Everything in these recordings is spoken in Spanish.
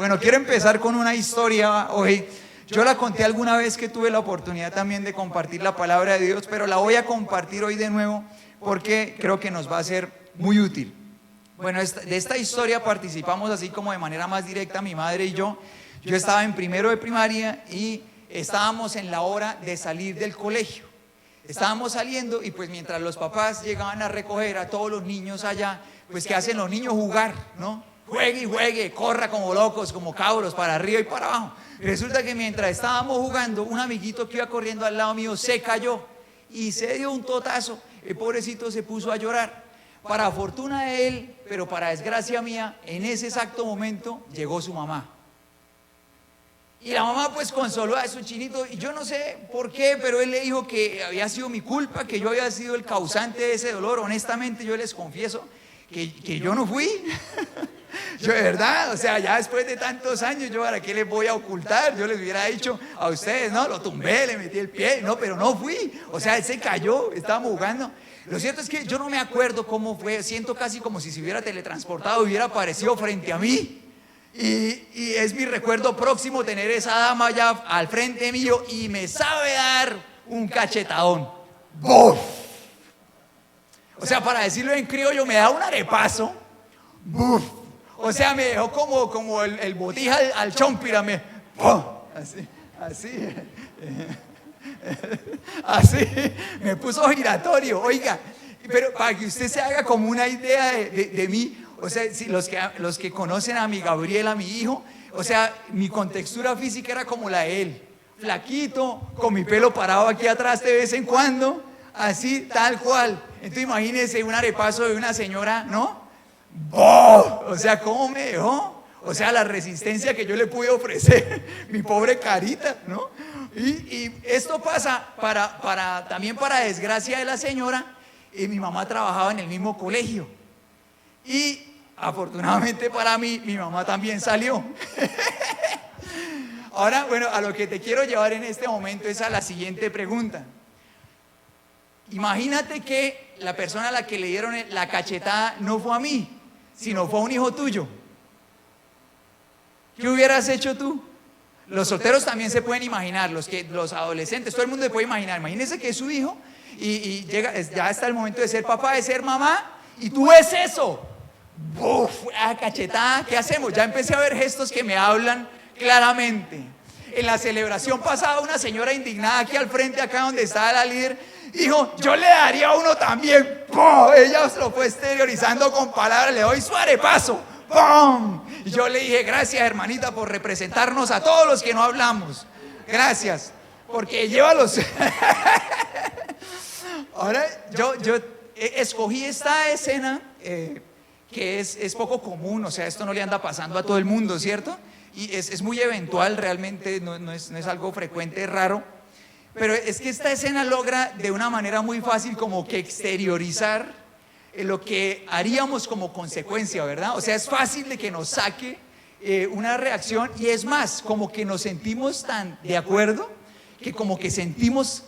Bueno, quiero empezar con una historia hoy. Yo la conté alguna vez que tuve la oportunidad también de compartir la palabra de Dios, pero la voy a compartir hoy de nuevo porque creo que nos va a ser muy útil. Bueno, de esta historia participamos así como de manera más directa mi madre y yo. Yo estaba en primero de primaria y estábamos en la hora de salir del colegio. Estábamos saliendo y pues mientras los papás llegaban a recoger a todos los niños allá, pues ¿qué hacen los niños? Jugar, ¿no? Juegue y juegue, corra como locos, como cabros, para arriba y para abajo. Resulta que mientras estábamos jugando, un amiguito que iba corriendo al lado mío se cayó y se dio un totazo. El pobrecito se puso a llorar. Para fortuna de él, pero para desgracia mía, en ese exacto momento llegó su mamá. Y la mamá pues consoló a su chinito, y yo no sé por qué, pero él le dijo que había sido mi culpa, que yo había sido el causante de ese dolor. Honestamente yo les confieso que yo no fui. Yo de verdad, o sea, ya después de tantos años, yo para qué les voy a ocultar. Yo les hubiera dicho a ustedes, no, lo tumbé, le metí el pie, no, pero no fui. O sea, él se cayó, estábamos jugando. Lo cierto es que yo no me acuerdo cómo fue, siento casi como si se hubiera teletransportado, hubiera aparecido frente a mí. Y es mi recuerdo próximo tener esa dama ya al frente mío y me sabe dar un cachetadón. ¡Buf! O sea, para decirlo en criollo, me da un arepazo. ¡Buf! O sea, me dejó como el botija al chompira, así, me puso giratorio, oiga. Pero para que usted se haga como una idea de mí, o sea, si los que conocen a mi Gabriel, a mi hijo, o sea, mi contextura física era como la de él, flaquito, con mi pelo parado aquí atrás de vez en cuando, así, tal cual. Entonces imagínense un arepazo de una señora, ¿no? ¡Boh! O sea, ¿cómo me dejó? O sea, la resistencia que yo le pude ofrecer, mi pobre carita, ¿no? Y esto pasa también para desgracia de la señora, y mi mamá trabajaba en el mismo colegio. Y afortunadamente para mí, mi mamá también salió. Ahora, bueno, a lo que te quiero llevar en este momento es a la siguiente pregunta. Imagínate que la persona a la que le dieron la cachetada no fue a mí, sino fue a un hijo tuyo. ¿Qué hubieras hecho tú? Los solteros también se pueden imaginar, los adolescentes, todo el mundo se puede imaginar. Imagínense que es su hijo y llega, ya está el momento de ser papá, de ser mamá, y tú ves eso. ¡Buf! Cachetada, ¿qué hacemos? Ya empecé a ver gestos que me hablan claramente. En la celebración pasada, una señora indignada aquí al frente, acá donde estaba la líder, dijo, yo le daría a uno también. ¡Pum! Ella se lo fue exteriorizando con palabras, le doy su arepazo. ¡Pum! Y yo le dije, gracias hermanita por representarnos a todos los que no hablamos. Gracias, porque llévalos. Ahora, yo escogí esta escena que es poco común, o sea, esto no le anda pasando a todo el mundo, ¿cierto? Y es muy eventual, realmente no es algo frecuente, es raro. Pero es que esta escena logra de una manera muy fácil como que exteriorizar lo que haríamos como consecuencia, ¿verdad? O sea, es fácil de que nos saque una reacción, y es más, como que nos sentimos tan de acuerdo que como que sentimos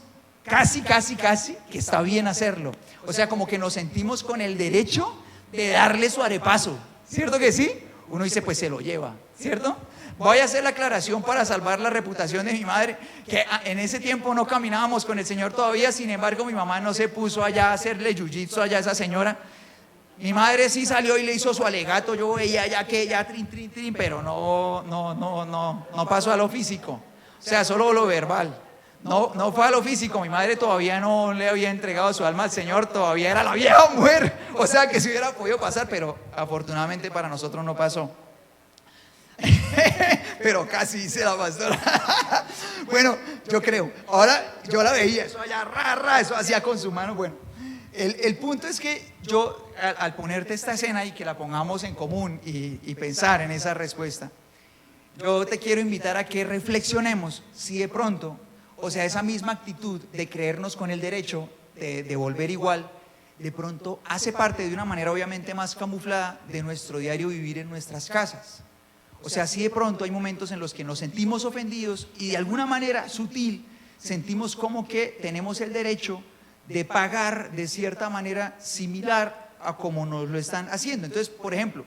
casi que está bien hacerlo. O sea, como que nos sentimos con el derecho de darle su arepazo, ¿cierto que sí? Uno dice, pues se lo lleva, ¿cierto? Voy a hacer la aclaración para salvar la reputación de mi madre, que en ese tiempo no caminábamos con el Señor todavía. Sin embargo, mi mamá no se puso allá a hacerle jiu-jitsu allá a esa señora. Mi madre sí salió y le hizo su alegato. Yo veía ya que ya trin, pero no pasó a lo físico. O sea, solo lo verbal. No fue a lo físico. Mi madre todavía no le había entregado su alma al Señor, todavía era la vieja mujer. O sea, que si hubiera podido pasar, pero afortunadamente para nosotros no pasó. Pero casi hice la pastora. Bueno, yo creo. Ahora yo la veía, eso allá, eso hacía con su mano. Bueno, el punto es que yo, al ponerte esta escena y que la pongamos en común y pensar en esa respuesta, yo te quiero invitar a que reflexionemos si de pronto, o sea, esa misma actitud de creernos con el derecho de devolver igual, de pronto hace parte de una manera obviamente más camuflada de nuestro diario vivir en nuestras casas. O sea, sí de pronto hay momentos en los que nos sentimos ofendidos y de alguna manera sutil sentimos como que tenemos el derecho de pagar de cierta manera similar a como nos lo están haciendo. Entonces, por ejemplo,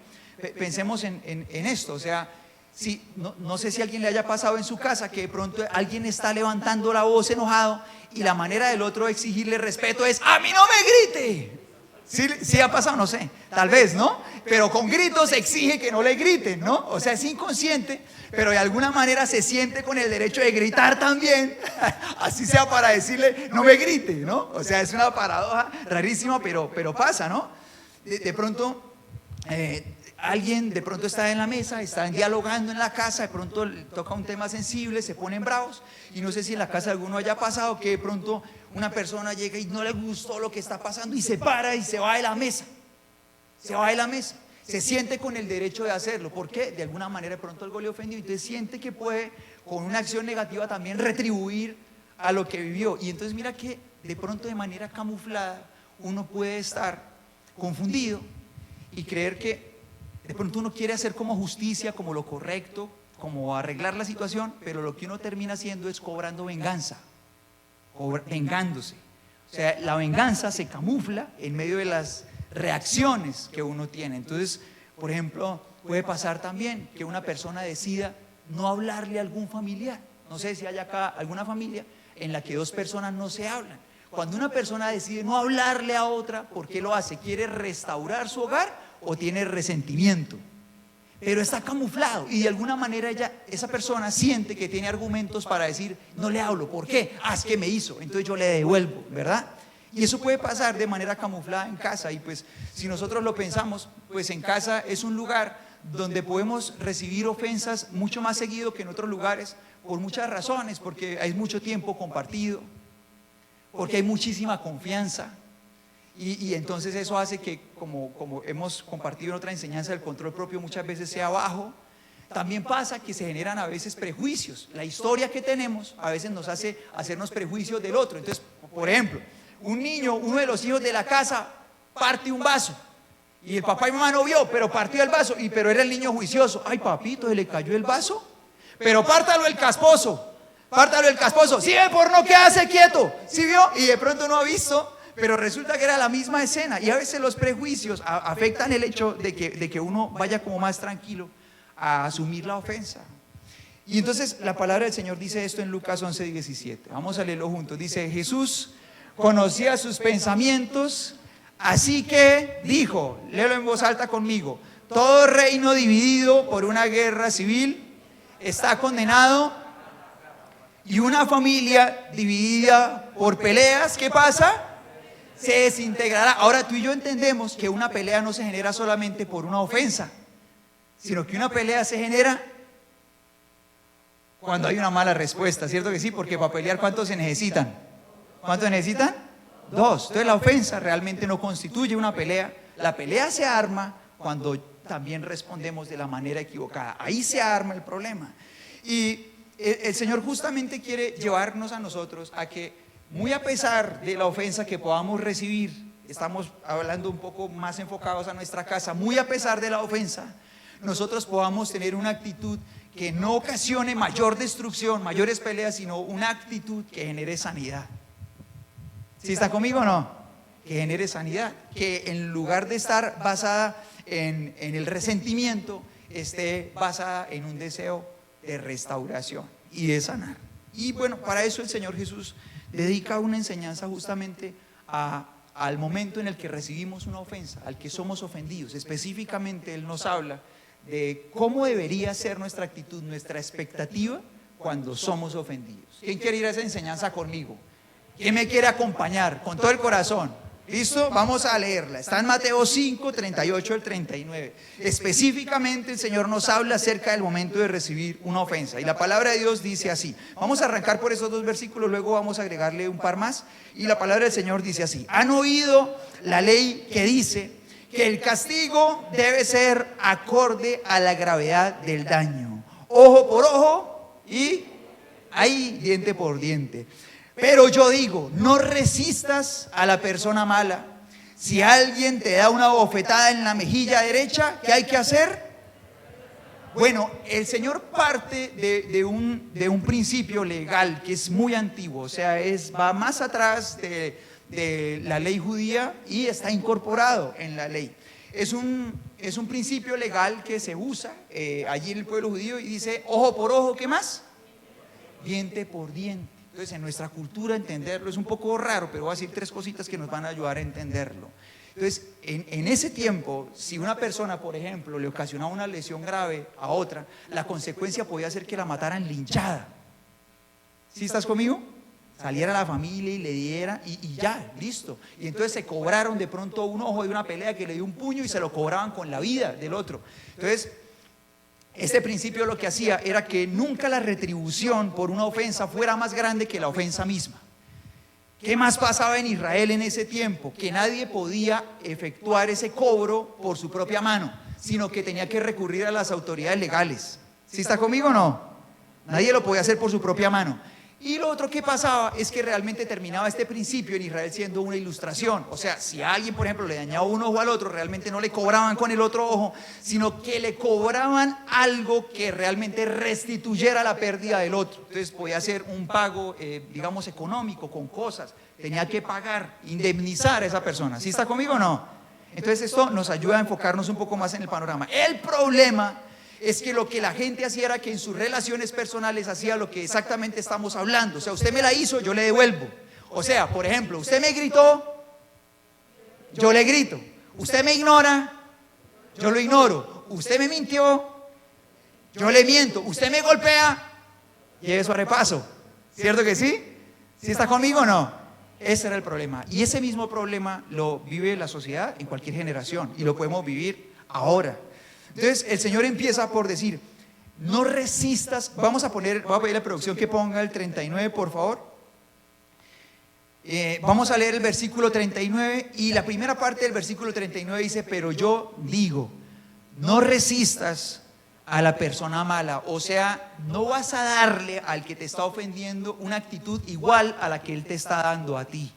pensemos en esto, o sea, Sí, no sé si a alguien le haya pasado en su casa que de pronto alguien está levantando la voz enojado y la manera del otro de exigirle respeto es: ¡a mí no me grite! ¿Sí ha pasado? No sé, tal vez, ¿no? Pero con gritos exige que no le griten, ¿no? O sea, es inconsciente, pero de alguna manera se siente con el derecho de gritar también, así sea para decirle: no me grite, ¿no? O sea, es una paradoja rarísima, pero pasa, ¿no? De pronto, alguien de pronto está en la mesa, están dialogando en la casa, de pronto toca un tema sensible, se ponen bravos, y no sé si en la casa de alguno haya pasado que de pronto una persona llega y no le gustó lo que está pasando y se para y se va de la mesa. Se va de la mesa. Se siente con el derecho de hacerlo. ¿Por qué? De alguna manera de pronto algo le ofendió. Entonces siente que puede, con una acción negativa, también retribuir a lo que vivió. Y entonces mira que de pronto de manera camuflada uno puede estar confundido y creer que de pronto uno quiere hacer como justicia, como lo correcto, como arreglar la situación, pero lo que uno termina haciendo es cobrando venganza. Vengándose. O sea, la venganza se camufla en medio de las reacciones que uno tiene. Entonces, por ejemplo, puede pasar también que una persona decida no hablarle a algún familiar. No sé si hay acá alguna familia en la que dos personas no se hablan. Cuando una persona decide no hablarle a otra, ¿por qué lo hace? ¿Quiere restaurar su hogar o tiene resentimiento? Pero está camuflado y de alguna manera esa persona siente que tiene argumentos para decir: no le hablo, ¿por qué? Es que me hizo, entonces yo le devuelvo, ¿verdad? Y eso puede pasar de manera camuflada en casa. Y pues si nosotros lo pensamos, pues en casa es un lugar donde podemos recibir ofensas mucho más seguido que en otros lugares, por muchas razones, porque hay mucho tiempo compartido, porque hay muchísima confianza. Y entonces eso hace que, como hemos compartido en otra enseñanza, el control propio muchas veces sea bajo. También pasa que se generan a veces prejuicios. La historia que tenemos a veces nos hace hacernos prejuicios del otro. Entonces, por ejemplo, un niño, uno de los hijos de la casa, parte un vaso. Y el papá y mamá no vio, pero partió el vaso. Pero era el niño juicioso. Ay, papito, ¿se le cayó el vaso? Pero pártalo el casposo. Pártalo el casposo. ¿Sí ve por no quedarse quieto? ¿Sí vio? Y de pronto no ha visto. Pero resulta que era la misma escena. Y a veces los prejuicios afectan el hecho de que uno vaya como más tranquilo a asumir la ofensa. Y entonces la palabra del Señor dice esto en Lucas 11:17. Vamos a leerlo juntos. Dice: Jesús conocía sus pensamientos, así que dijo, léelo en voz alta conmigo: todo reino dividido por una guerra civil está condenado, y una familia dividida por peleas, ¿qué pasa? Se desintegrará. Ahora tú y yo entendemos que una pelea no se genera solamente por una ofensa, sino que una pelea se genera cuando hay una mala respuesta, ¿cierto que sí? Porque para pelear, ¿cuántos se necesitan? ¿Cuántos necesitan? Dos. Entonces la ofensa realmente no constituye una pelea. La pelea se arma cuando también respondemos de la manera equivocada. Ahí se arma el problema. Y el Señor justamente quiere llevarnos a nosotros a que, muy a pesar de la ofensa que podamos recibir, estamos hablando un poco más enfocados a nuestra casa, muy a pesar de la ofensa, nosotros podamos tener una actitud que no ocasione mayor destrucción, mayores peleas, sino una actitud que genere sanidad. ¿Sí está conmigo o no? Que genere sanidad, que en lugar de estar basada en el resentimiento, esté basada en un deseo de restauración y de sanar. Y bueno, para eso el Señor Jesús dedica una enseñanza justamente al momento en el que recibimos una ofensa, al que somos ofendidos. Específicamente Él nos habla de cómo debería ser nuestra actitud, nuestra expectativa cuando somos ofendidos. ¿Quién quiere ir a esa enseñanza conmigo? ¿Quién me quiere acompañar? Con todo el corazón. ¿Listo? Vamos a leerla. Está en Mateo 5, 38 al 39. Específicamente el Señor nos habla acerca del momento de recibir una ofensa. Y la palabra de Dios dice así. Vamos a arrancar por esos dos versículos, luego vamos a agregarle un par más. Y la palabra del Señor dice así: ¿han oído la ley que dice que el castigo debe ser acorde a la gravedad del daño? Ojo por ojo y ahí diente por diente. Pero yo digo, no resistas a la persona mala. Si alguien te da una bofetada en la mejilla derecha, ¿qué hay que hacer? Bueno, el Señor parte de un principio legal que es muy antiguo, o sea, va más atrás de la ley judía y está incorporado en la ley. Es un es un principio legal que se usa allí en el pueblo judío y dice ojo por ojo, ¿qué más? Diente por diente. Entonces en nuestra cultura entenderlo es un poco raro, pero voy a decir 3 cositas que nos van a ayudar a entenderlo. Entonces en ese tiempo, si una persona, por ejemplo, le ocasionaba una lesión grave a otra, la consecuencia podía ser que la mataran linchada. ¿Sí estás conmigo? Saliera la familia y le diera y ya, listo. Y entonces se cobraron de pronto un ojo de una pelea que le dio un puño y se lo cobraban con la vida del otro. Entonces este principio lo que hacía era que nunca la retribución por una ofensa fuera más grande que la ofensa misma. ¿Qué más pasaba en Israel en ese tiempo? Que nadie podía efectuar ese cobro por su propia mano, sino que tenía que recurrir a las autoridades legales. ¿Sí está conmigo o no? Nadie lo podía hacer por su propia mano. Y lo otro que pasaba es que realmente terminaba este principio en Israel siendo una ilustración. O sea, si a alguien, por ejemplo, le dañaba un ojo al otro, realmente no le cobraban con el otro ojo, sino que le cobraban algo que realmente restituyera la pérdida del otro. Entonces podía ser un pago, digamos, económico, con cosas. Tenía que pagar, indemnizar a esa persona. ¿Sí está conmigo o no? Entonces esto nos ayuda a enfocarnos un poco más en el panorama. El problema es que lo que la gente hacía era que en sus relaciones personales hacía lo que exactamente estamos hablando. O sea, usted me la hizo, yo le devuelvo. O sea, por ejemplo, usted me gritó, yo le grito. Usted me ignora, yo lo ignoro. Usted me mintió, yo le miento. Usted me golpea, lleve eso a repaso. ¿Cierto que sí? ¿Sí está conmigo o no? Ese era el problema. Y ese mismo problema lo vive la sociedad en cualquier generación y lo podemos vivir ahora. Entonces el Señor empieza por decir, no resistas. Voy a pedir a la producción que ponga el 39, por favor. Vamos a leer el versículo 39 y la primera parte del versículo 39 dice, pero yo digo, no resistas a la persona mala. O sea, no vas a darle al que te está ofendiendo una actitud igual a la que él te está dando a ti.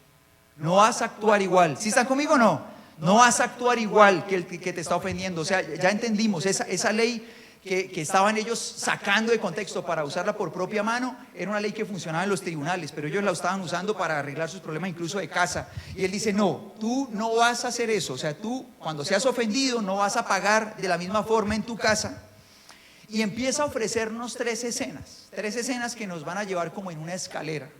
No vas a actuar igual. ¿Sí están conmigo o no? No vas a actuar igual que el que te está ofendiendo. O sea, ya entendimos, esa ley que estaban ellos sacando de contexto para usarla por propia mano, era una ley que funcionaba en los tribunales, pero ellos la estaban usando para arreglar sus problemas incluso de casa. Y él dice, no, tú no vas a hacer eso. O sea, tú cuando seas ofendido no vas a pagar de la misma forma en tu casa. Y empieza a ofrecernos 3 escenas que nos van a llevar como en una escalera.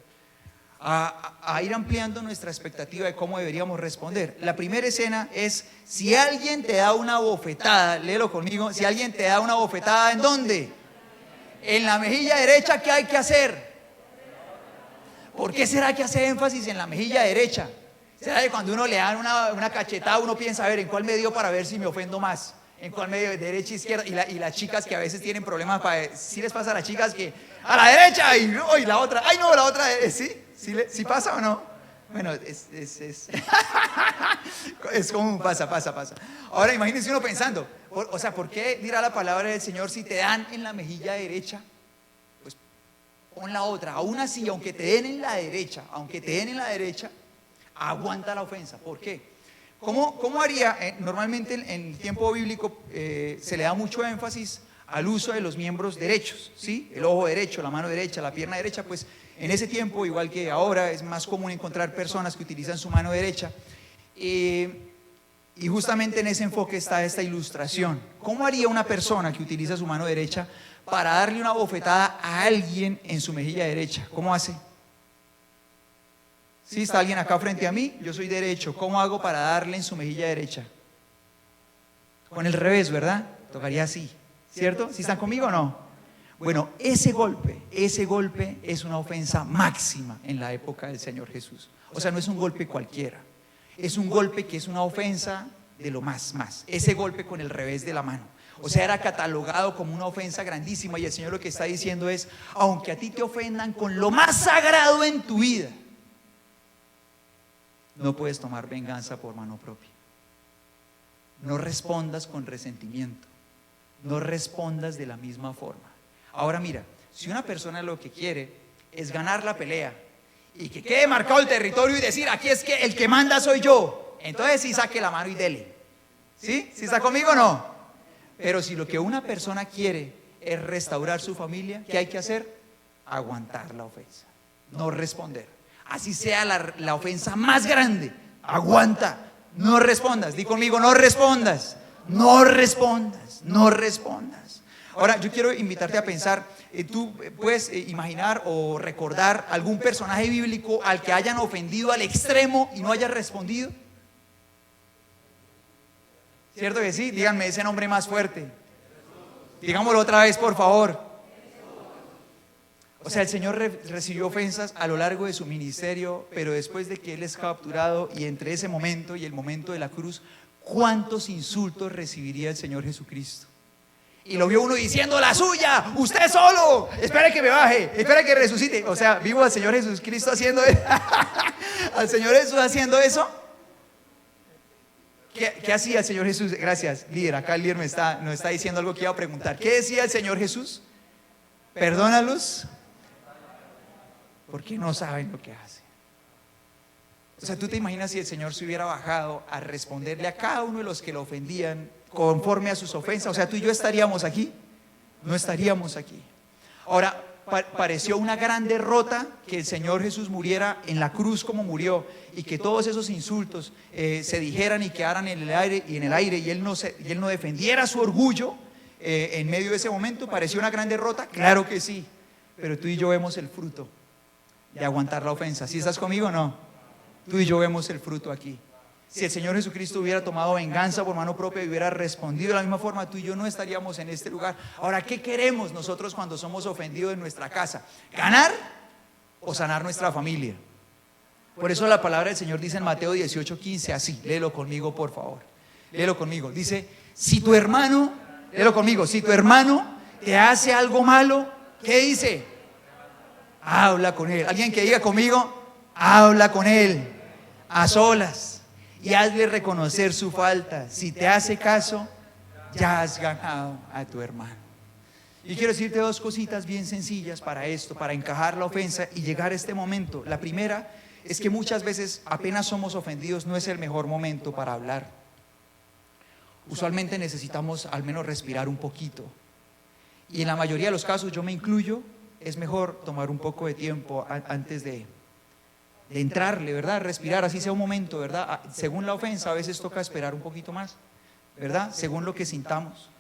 A ir ampliando nuestra expectativa de cómo deberíamos responder. La primera escena es, si alguien te da una bofetada, léelo conmigo, si alguien te da una bofetada, ¿en dónde? En la mejilla derecha, ¿qué hay que hacer? ¿Por qué será que hace énfasis en la mejilla derecha? ¿Será que cuando uno le dan una cachetada uno piensa, a ver, ¿en cuál me dio para ver si me ofendo más? ¿En cuál medio? Derecha, izquierda. Y las chicas que a veces tienen problemas, ¿sí les pasa a las chicas que a la derecha y la otra? ¡Ay no, la otra! ¿Sí? ¿Sí pasa o no? Bueno, es común, pasa. Ahora imagínense uno pensando, o sea, ¿por qué dirá la palabra del Señor si te dan en la mejilla derecha? Pues pon la otra. Aún así, aunque te den en la derecha, aguanta la ofensa. ¿Por qué? ¿Cómo haría? Normalmente en el tiempo bíblico se le da mucho énfasis al uso de los miembros derechos, ¿sí? El ojo derecho, la mano derecha, la pierna derecha. Pues en ese tiempo, igual que ahora, es más común encontrar personas que utilizan su mano derecha. Y justamente en ese enfoque está esta ilustración. ¿Cómo haría una persona que utiliza su mano derecha para darle una bofetada a alguien en su mejilla derecha? ¿Cómo hace? ¿Sí? ¿Está alguien acá frente a mí? Yo soy derecho. ¿Cómo hago para darle en su mejilla derecha? Con el revés, ¿verdad? Tocaría así, ¿cierto? ¿Sí están conmigo o no? Bueno, ese golpe es una ofensa máxima en la época del Señor Jesús. O sea, no es un golpe cualquiera. Es un golpe que es una ofensa de lo más. Ese golpe con el revés de la mano. O sea, era catalogado como una ofensa grandísima. Y el Señor lo que está diciendo es, aunque a ti te ofendan con lo más sagrado en tu vida, no puedes tomar venganza por mano propia. No respondas con resentimiento. No respondas de la misma forma. Ahora mira, si una persona lo que quiere es ganar la pelea y que quede marcado el territorio y decir, aquí es que el que manda soy yo, entonces sí saque la mano y dele. ¿Sí? ¿Sí está conmigo o no? Pero si lo que una persona quiere es restaurar su familia, ¿qué hay que hacer? Aguantar la ofensa, no responder. Así sea la ofensa más grande, aguanta, no respondas. Di conmigo, no respondas. No respondas, no respondas. Ahora, yo quiero invitarte a pensar, tú puedes imaginar o recordar algún personaje bíblico al que hayan ofendido al extremo y no haya respondido. ¿Cierto que sí? Díganme ese nombre más fuerte. Digámoslo otra vez, por favor. O sea, el Señor recibió ofensas a lo largo de su ministerio, pero después de que Él es capturado y entre ese momento y el momento de la cruz, ¿cuántos insultos recibiría el Señor Jesucristo? Y lo vio uno diciendo: la suya, usted solo, espere que me baje, espere que resucite. O sea, vivo al Señor Jesucristo haciendo eso. Al Señor Jesús haciendo eso. ¿Qué hacía el Señor Jesús? Gracias, líder. Acá el líder nos está diciendo algo que iba a preguntar. ¿Qué decía el Señor Jesús? Perdónalos porque no saben lo que hacen. O sea, tú te imaginas si el Señor se hubiera bajado a responderle a cada uno de los que lo ofendían conforme a sus ofensas. O sea, tú y yo estaríamos aquí. No estaríamos aquí. Ahora, pareció una gran derrota que el Señor Jesús muriera en la cruz como murió, y que todos esos insultos se dijeran y quedaran en el aire y él no defendiera su orgullo en medio de ese momento. ¿Pareció una gran derrota? Claro que sí, pero tú y yo vemos el fruto de aguantar la ofensa. ¿Sí estás conmigo o no? Tú y yo vemos el fruto aquí. Si el Señor Jesucristo hubiera tomado venganza por mano propia y hubiera respondido de la misma forma, tú y yo no estaríamos en este lugar. Ahora, ¿qué queremos nosotros cuando somos ofendidos en nuestra casa? ¿Ganar o sanar nuestra familia? Por eso la palabra del Señor dice en Mateo 18:15 así. Léelo conmigo, por favor. Léelo conmigo. Dice: si tu hermano, léelo conmigo, si tu hermano te hace algo malo, ¿qué dice? Habla con él. Alguien que diga conmigo: habla con él a solas y hazle reconocer su falta. Si te hace caso, ya has ganado a tu hermano. Y quiero decirte dos cositas bien sencillas para esto, para encajar la ofensa y llegar a este momento. La primera es que muchas veces apenas somos ofendidos no es el mejor momento para hablar. Usualmente necesitamos al menos respirar un poquito. Y en la mayoría de los casos, yo me incluyo, es mejor tomar un poco de tiempo antes de entrarle, ¿verdad? Respirar, así sea un momento, ¿verdad? Según la ofensa, a veces toca esperar un poquito más, ¿verdad? Según lo que sintamos.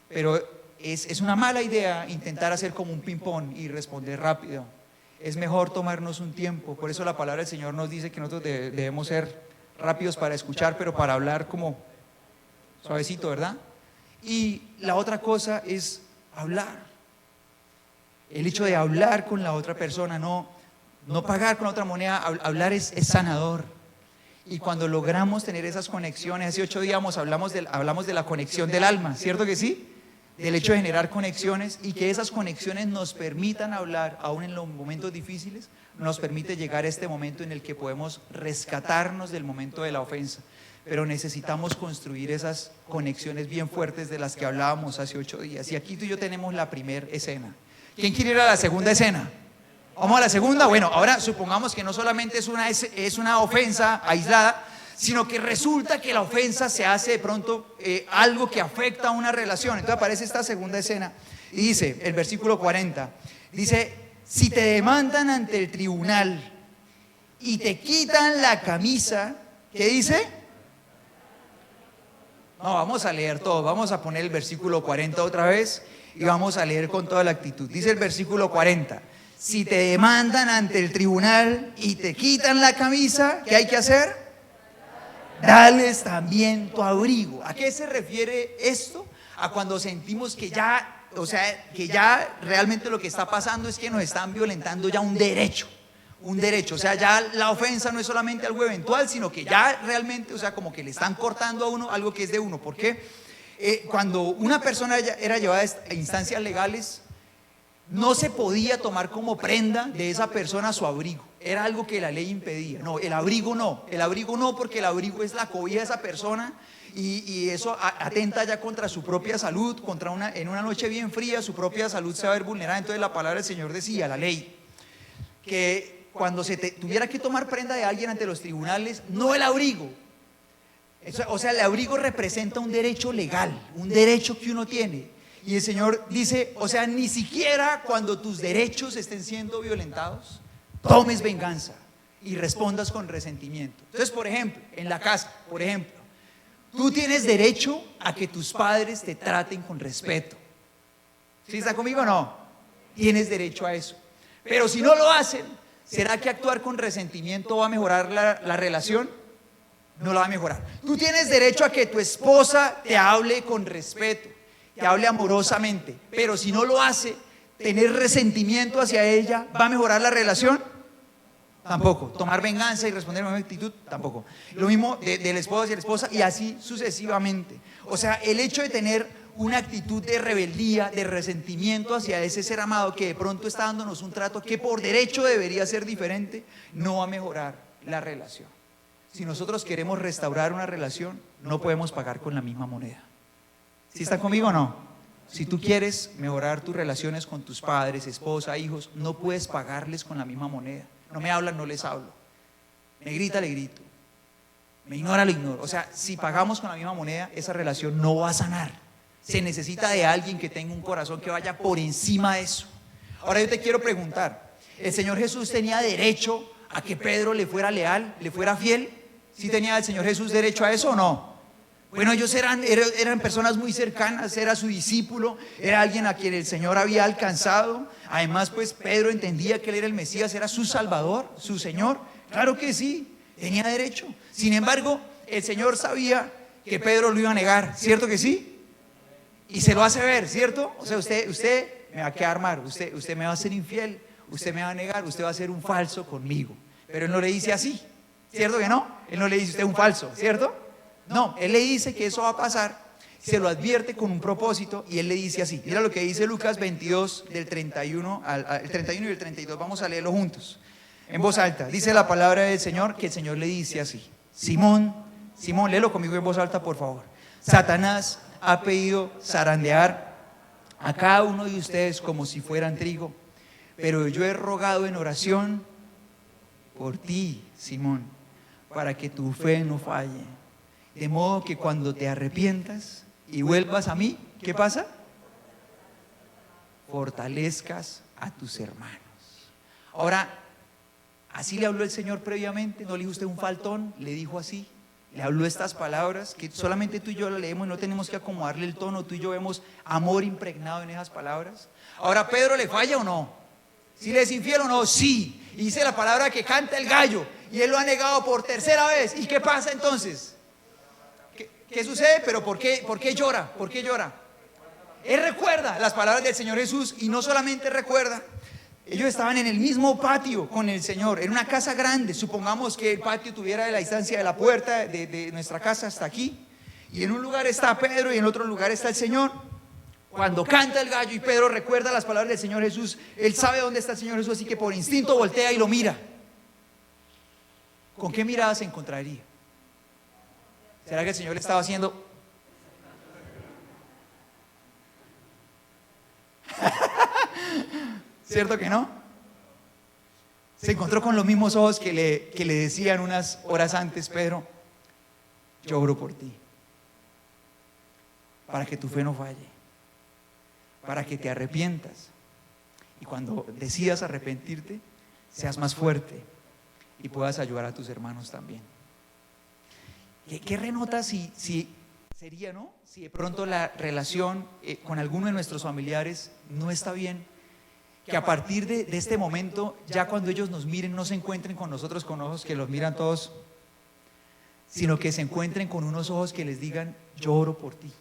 Pero es una mala idea intentar hacer como un ping-pong y responder rápido. Es mejor tomarnos un tiempo. Por eso la palabra del Señor nos dice que nosotros debemos ser rápidos para escuchar, pero para hablar como suavecito, ¿verdad? Y la otra cosa es hablar. El hecho de hablar con la otra persona, no pagar con otra moneda. Hablar es sanador. Y cuando logramos tener esas conexiones, hace 8 días hablamos de la conexión del alma, ¿cierto que sí? Del hecho de generar conexiones, y que esas conexiones nos permitan hablar, aún en los momentos difíciles, nos permite llegar a este momento en el que podemos rescatarnos del momento de la ofensa. Pero necesitamos construir esas conexiones bien fuertes de las que hablábamos hace 8 días. Y aquí tú y yo tenemos la primera escena. ¿Quién quiere ir a la segunda escena? Vamos a la segunda. Bueno, ahora supongamos que no solamente es una ofensa aislada, sino que resulta que la ofensa se hace de pronto algo que afecta a una relación. Entonces aparece esta segunda escena y dice, el versículo 40, dice: si te demandan ante el tribunal y te quitan la camisa, ¿qué dice? No, vamos a leer todo, vamos a poner el versículo 40 otra vez y vamos a leer con toda la actitud. Dice el versículo 40: si te demandan ante el tribunal y te quitan la camisa, ¿qué hay que hacer? Dales también tu abrigo. ¿A qué se refiere esto? A cuando sentimos que ya, que ya realmente lo que está pasando es que nos están violentando ya un derecho. O sea, ya la ofensa no es solamente algo eventual, sino que ya realmente, como que le están cortando a uno algo que es de uno. ¿Por qué? Cuando una persona era llevada a instancias legales, no se podía tomar como prenda de esa persona su abrigo. Era algo que la ley impedía. No, el abrigo no, porque el abrigo es la cobija de esa persona, y eso atenta ya contra su propia salud, en una noche bien fría su propia salud se va a ver vulnerada. Entonces la palabra del Señor decía, la ley, que cuando se tuviera que tomar prenda de alguien ante los tribunales, no el abrigo. O sea, el abrigo representa un derecho legal, un derecho que uno tiene. Y el Señor dice, o sea, ni siquiera cuando tus derechos estén siendo violentados, tomes venganza y respondas con resentimiento. Entonces, por ejemplo, en la casa, Tú tienes derecho a que tus padres te traten con respeto. ¿Sí está conmigo o no? Tienes derecho a eso. Pero si no lo hacen, ¿será que actuar con resentimiento va a mejorar la relación? No la va a mejorar. Tú tienes derecho a que tu esposa te hable con respeto, te hable amorosamente. Pero si no lo hace, tener resentimiento hacia ella, ¿va a mejorar la relación? Tampoco. Tomar venganza y responder con actitud, tampoco. Lo mismo del esposo hacia la esposa y así sucesivamente. O sea, el hecho de tener una actitud de rebeldía, de resentimiento hacia ese ser amado que de pronto está dándonos un trato que por derecho debería ser diferente, no va a mejorar la relación. Si nosotros queremos restaurar una relación, no podemos pagar con la misma moneda. ¿Sí está conmigo o no? Si tú quieres mejorar tus relaciones con tus padres, esposa, hijos, no puedes pagarles con la misma moneda. No me hablan, no les hablo. Me grita, le grito. Me ignora, le ignoro. O sea, si pagamos con la misma moneda, esa relación no va a sanar. Se necesita de alguien que tenga un corazón que vaya por encima de eso. Ahora yo te quiero preguntar, ¿el Señor Jesús tenía derecho a que Pedro le fuera leal, le fuera fiel? ¿Sí tenía el Señor Jesús derecho a eso o no? Bueno, ellos eran personas muy cercanas, era su discípulo, era alguien a quien el Señor había alcanzado. Además, pues Pedro entendía que él era el Mesías, era su Salvador, su Señor. Claro que sí, tenía derecho. Sin embargo, el Señor sabía que Pedro lo iba a negar, ¿cierto que sí? Y se lo hace ver, ¿cierto? O sea, usted me va a quedar mal, usted me va a ser infiel, usted me va a negar, usted va a ser un falso conmigo. Pero él no le dice así, ¿cierto que no? Él no le dice usted es un falso, ¿cierto? No, él le dice que eso va a pasar, se lo advierte con un propósito y él le dice así. Mira lo que dice Lucas 22 del 31 el 31 y el 32, vamos a leerlo juntos. En voz alta, dice la palabra del Señor que el Señor le dice así: Simón, Simón, léelo conmigo en voz alta por favor. Satanás ha pedido zarandear a cada uno de ustedes como si fueran trigo, pero yo he rogado en oración por ti, Simón, para que tu fe no falle. De modo que cuando te arrepientas y vuelvas a mí, ¿qué pasa? Fortalezcas a tus hermanos. Ahora, así le habló el Señor previamente, no le dijo usted un faltón, le dijo así, le habló estas palabras que solamente tú y yo las leemos y no tenemos que acomodarle el tono, tú y yo vemos amor impregnado en esas palabras. Ahora, ¿Pedro le falla o no? ¿Si le es infiel o no? Sí. Y dice la palabra que canta el gallo y él lo ha negado por tercera vez. ¿Y qué pasa entonces? ¿Qué sucede? ¿Pero por qué llora? ¿Por qué llora? Él recuerda las palabras del Señor Jesús y no solamente recuerda. Ellos estaban en el mismo patio con el Señor, en una casa grande. Supongamos que el patio tuviera la distancia de la puerta de nuestra casa hasta aquí. Y en un lugar está Pedro y en otro lugar está el Señor. Cuando canta el gallo y Pedro recuerda las palabras del Señor Jesús, él sabe dónde está el Señor Jesús, así que por instinto voltea y lo mira. ¿Con qué mirada se encontraría? ¿Será que el Señor le estaba haciendo? ¿Cierto que no? Se encontró con los mismos ojos que le decían unas horas antes: Pedro, yo oro por ti, para que tu fe no falle, para que te arrepientas y cuando decidas arrepentirte, seas más fuerte y puedas ayudar a tus hermanos también. ¿Qué renota si sería, ¿no? Si de pronto la relación con alguno de nuestros familiares no está bien, que a partir de este momento, ya cuando ellos nos miren, no se encuentren con nosotros con ojos que los miran todos, sino que se encuentren con unos ojos que les digan: yo oro por ti.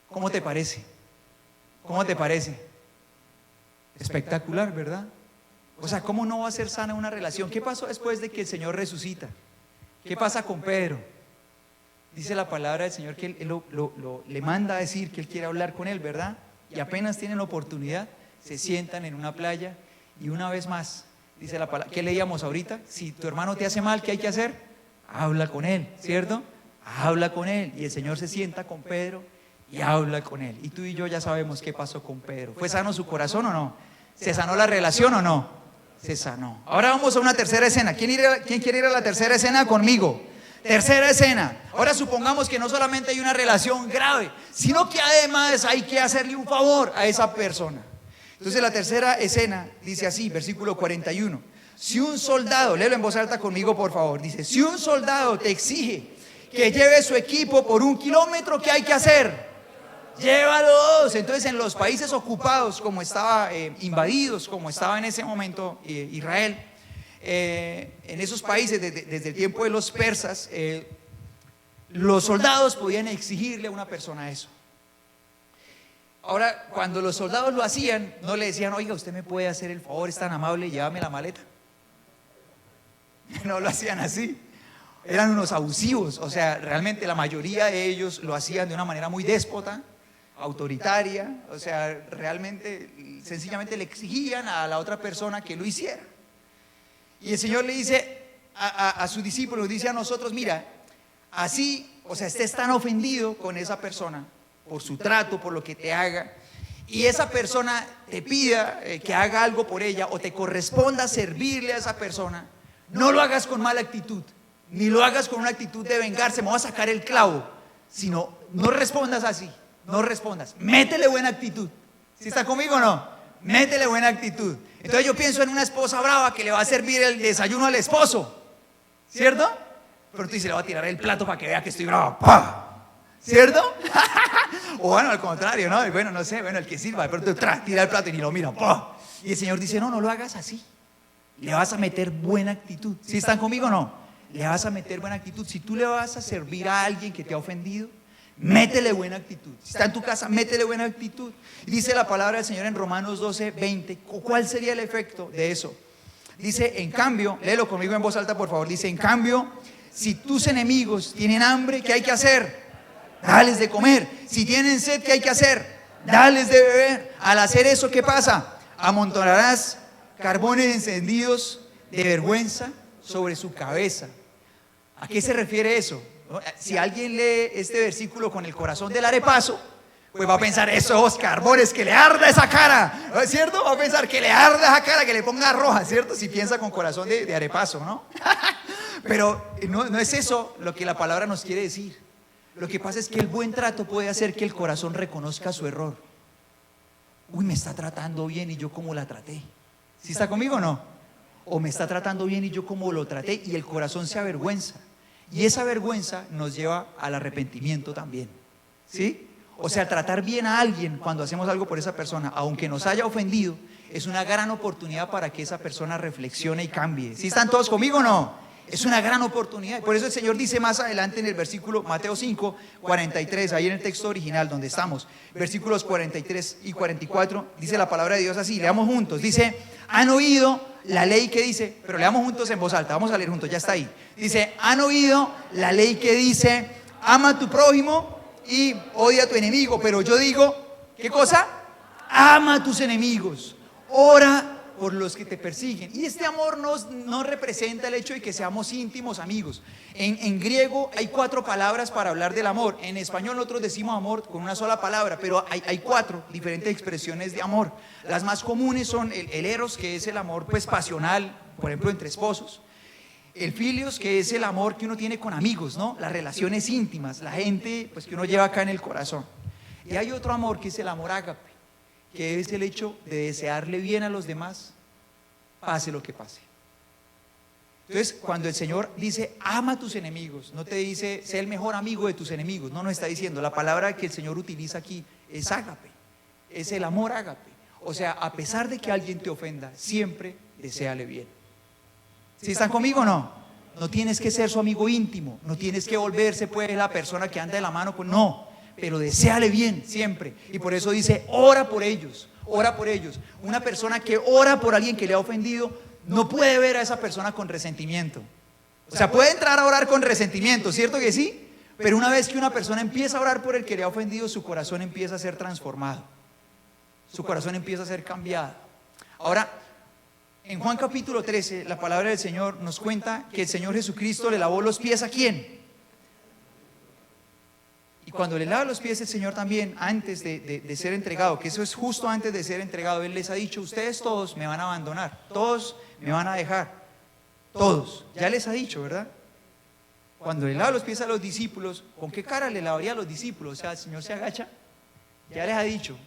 ¿Cómo te parece? ¿Cómo te parece? Espectacular, ¿verdad? O sea, ¿cómo no va a ser sana una relación? ¿Qué pasó después de que el Señor resucita? ¿Qué pasa con Pedro? Dice la palabra del Señor que él le manda a decir que él quiere hablar con él, ¿verdad? Y apenas tienen la oportunidad, se sientan en una playa y una vez más, dice la palabra, ¿qué leíamos ahorita? Si tu hermano te hace mal, ¿qué hay que hacer? Habla con él, ¿cierto? Habla con él. Y el Señor se sienta con Pedro y habla con él. Y tú y yo ya sabemos qué pasó con Pedro. ¿Fue sano su corazón o no? ¿Se sanó la relación o no? Se sanó. Ahora vamos a una tercera escena. ¿Quién quiere ir a la tercera escena conmigo? Tercera escena. Ahora supongamos que no solamente hay una relación grave, sino que además hay que hacerle un favor a esa persona. Entonces la tercera escena dice así, versículo 41. Si un soldado, léelo en voz alta conmigo por favor, dice: si un soldado te exige que lleve su equipo por 1 kilómetro, ¿qué hay que hacer? Llévalos. Entonces en los países ocupados, como estaba invadidos, como estaba en ese momento Israel, en esos países desde el tiempo de los persas, los soldados podían exigirle a una persona eso. Ahora, cuando los soldados lo hacían, no le decían, oiga, usted me puede hacer el favor, es tan amable, llévame la maleta. No lo hacían así. Eran unos abusivos. O sea, realmente la mayoría de ellos lo hacían de una manera muy déspota, autoritaria. O sea, realmente, sencillamente le exigían a la otra persona que lo hiciera. Y el Señor le dice a sus discípulos, dice a nosotros, mira, así, o sea, estés tan ofendido con esa persona por su trato, por lo que te haga, y esa persona te pida que haga algo por ella o te corresponda servirle a esa persona, no lo hagas con mala actitud, ni lo hagas con una actitud de vengarse, me voy a sacar el clavo, sino no respondas así, no respondas, métele buena actitud. ¿Sí está conmigo o no? Métele buena actitud. Entonces yo pienso en una esposa brava que le va a servir el desayuno al esposo, ¿cierto? Pero tú dices, le va a tirar el plato para que vea que estoy brava, ¡pah! ¿Cierto? O bueno, al contrario, ¿no? Bueno, no sé, bueno, el que sirva, de pronto tira el plato y ni lo mira, ¡pah! Y el Señor dice, no, no lo hagas así. Le vas a meter buena actitud. ¿Sí están conmigo o no? Le vas a meter buena actitud. Si tú le vas a servir a alguien que te ha ofendido, métele buena actitud. Si está en tu casa, métele buena actitud. Dice la palabra del Señor en Romanos 12:20. ¿Cuál sería el efecto de eso? Dice, en cambio, léelo conmigo en voz alta, por favor. Dice, en cambio, si tus enemigos tienen hambre, ¿qué hay que hacer? Dales de comer. Si tienen sed, ¿qué hay que hacer? Dales de beber. Al hacer eso, ¿qué pasa? Amontonarás carbones encendidos de vergüenza sobre su cabeza. ¿A qué se refiere eso? Si alguien lee este versículo con el corazón del arepazo, pues va a pensar, esos carbones, que le arda esa cara, ¿no es cierto? Va a pensar que le arda esa cara, que le ponga roja, ¿cierto? Si piensa con corazón de arepazo, ¿no? Pero no es eso lo que la palabra nos quiere decir. Lo que pasa es que el buen trato puede hacer que el corazón reconozca su error. Uy, me está tratando bien y yo cómo la traté. ¿Sí está conmigo o no? O me está tratando bien y yo cómo lo traté, y el corazón se avergüenza. Y esa vergüenza nos lleva al arrepentimiento también. ¿Sí? O sea, tratar bien a alguien cuando hacemos algo por esa persona, aunque nos haya ofendido, es una gran oportunidad para que esa persona reflexione y cambie. ¿Sí están todos conmigo o no? Es una gran oportunidad. Por eso el Señor dice más adelante en el versículo Mateo 5, 43, ahí en el texto original donde estamos, versículos 43 y 44, dice la palabra de Dios así, leamos juntos, dice, han oído la ley que dice, pero leamos juntos en voz alta, vamos a leer juntos, ya está ahí, dice, han oído la ley que dice, ama a tu prójimo y odia a tu enemigo, pero yo digo, ¿qué cosa? Ama a tus enemigos, ora por los que te persiguen. Y este amor no representa el hecho de que seamos íntimos amigos. En griego hay 4 palabras para hablar del amor. En español nosotros decimos amor con una sola palabra, pero hay 4 diferentes expresiones de amor. Las más comunes son el eros, que es el amor pues pasional, por ejemplo entre esposos. El filios, que es el amor que uno tiene con amigos, ¿no? Las relaciones íntimas, la gente pues que uno lleva acá en el corazón. Y hay otro amor que es el amor ágape, que es el hecho de desearle bien a los demás, pase lo que pase. Entonces, cuando el Señor dice, ama a tus enemigos, no te dice, sé el mejor amigo de tus enemigos, no nos está diciendo, la palabra que el Señor utiliza aquí es ágape, es el amor ágape. O sea, a pesar de que alguien te ofenda, siempre deséale bien. ¿Sí están conmigo o no? No tienes que ser su amigo íntimo, no tienes que volverse pues la persona que anda de la mano con, no, pero deséale bien siempre. Y por eso dice, ora por ellos, ora por ellos. Una persona que ora por alguien que le ha ofendido no puede ver a esa persona con resentimiento. O sea, puede entrar a orar con resentimiento, ¿cierto que sí? Pero una vez que una persona empieza a orar por el que le ha ofendido, su corazón empieza a ser transformado, su corazón empieza a ser cambiado. Ahora, en Juan capítulo 13, la palabra del Señor nos cuenta que el Señor Jesucristo le lavó los pies ¿a quién? Y cuando le lava los pies el Señor también, antes de ser entregado, que eso es justo antes de ser entregado, Él les ha dicho, ustedes todos me van a abandonar, todos me van a dejar, todos, ya les ha dicho, ¿verdad? Cuando le lava los pies a los discípulos, ¿con qué cara le lavaría a los discípulos? O sea, el Señor se agacha, ya les ha dicho,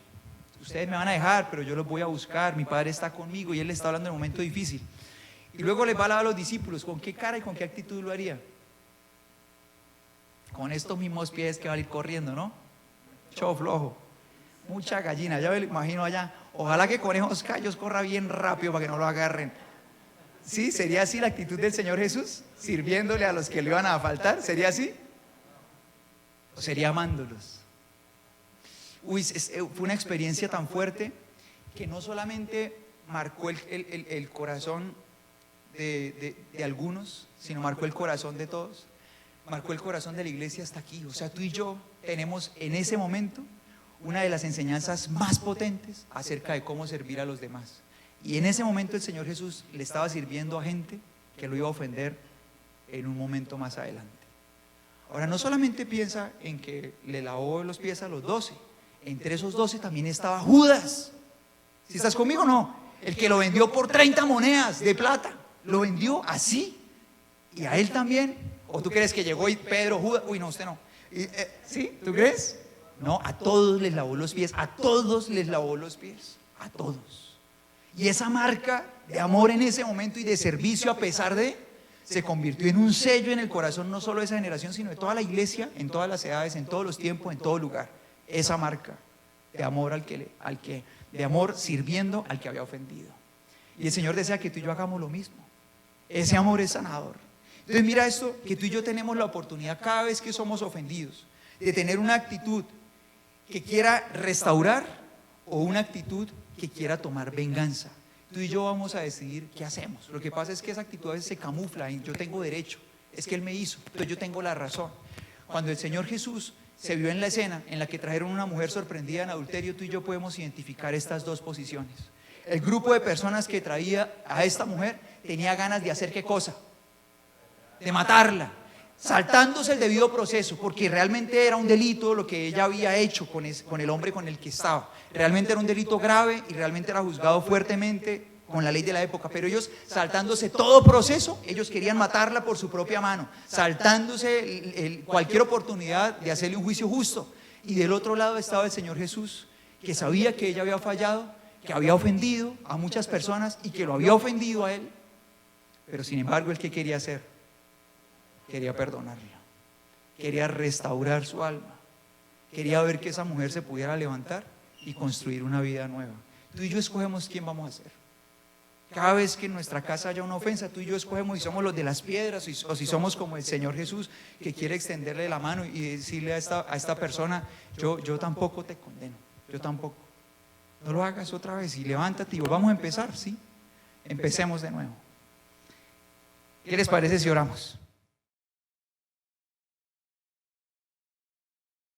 ustedes me van a dejar, pero yo los voy a buscar, mi Padre está conmigo, y Él les está hablando en un momento difícil. Y luego les va a lavar a los discípulos, ¿con qué cara y con qué actitud lo haría? con estos mismos pies que va a ir corriendo, ¿no? Chavo flojo, mucha gallina, ya me lo imagino allá. Ojalá que con esos callos corra bien rápido para que no lo agarren. ¿Sí? ¿Sería así la actitud del Señor Jesús? Sirviéndole a los que le iban a faltar, ¿sería así? ¿O sería amándolos? Uy, fue una experiencia tan fuerte que no solamente marcó el corazón de algunos, sino marcó el corazón de todos, marcó el corazón de la iglesia hasta aquí. O sea, tú y yo tenemos en ese momento una de las enseñanzas más potentes acerca de cómo servir a los demás. Y en ese momento el Señor Jesús le estaba sirviendo a gente que lo iba a ofender en un momento más adelante. Ahora, no solamente piensa en que le lavó los pies a los 12, entre esos 12 también estaba Judas. ¿Si estás conmigo o no? El que lo vendió por 30 monedas de plata, lo vendió así. Y a él también. ¿O tú crees que llegó y Pedro, Judas? Uy, no, usted no. ¿Sí? ¿Tú crees? No, a todos les lavó los pies, a todos les lavó los pies, a todos. Y esa marca de amor en ese momento y de servicio a pesar de, se convirtió en un sello en el corazón no solo de esa generación, sino de toda la iglesia, en todas las edades, en todos los tiempos, en todo lugar. Esa marca de amor de amor sirviendo al que había ofendido. Y el Señor desea que tú y yo hagamos lo mismo. Ese amor es sanador. Entonces mira esto, que tú y yo tenemos la oportunidad cada vez que somos ofendidos de tener una actitud que quiera restaurar o una actitud que quiera tomar venganza. Tú y yo vamos a decidir qué hacemos. Lo que pasa es que esa actitud a veces se camufla en yo tengo derecho, es que Él me hizo, entonces yo tengo la razón. Cuando el Señor Jesús se vio en la escena en la que trajeron una mujer sorprendida en adulterio, tú y yo podemos identificar estas dos posiciones. El grupo de personas que traía a esta mujer tenía ganas de hacer ¿qué cosa? De matarla, saltándose el debido proceso, porque realmente era un delito lo que ella había hecho con el hombre con el que estaba. Realmente era un delito grave y realmente era juzgado fuertemente con la ley de la época, pero ellos saltándose todo proceso, ellos querían matarla por su propia mano, saltándose cualquier oportunidad de hacerle un juicio justo. Y del otro lado estaba el Señor Jesús, que sabía que ella había fallado, que había ofendido a muchas personas y que lo había ofendido a él, pero sin embargo, ¿él qué quería hacer? Quería perdonarla, quería restaurar su alma, quería ver que esa mujer se pudiera levantar y construir una vida nueva. Tú y yo escogemos quién vamos a ser. Cada vez que en nuestra casa haya una ofensa, tú y yo escogemos si somos los de las piedras o si somos como el Señor Jesús, que quiere extenderle la mano y decirle a esta persona, yo tampoco te condeno, yo tampoco. No lo hagas otra vez y levántate y volvamos a empezar, ¿sí? Empecemos de nuevo. ¿Qué les parece si oramos?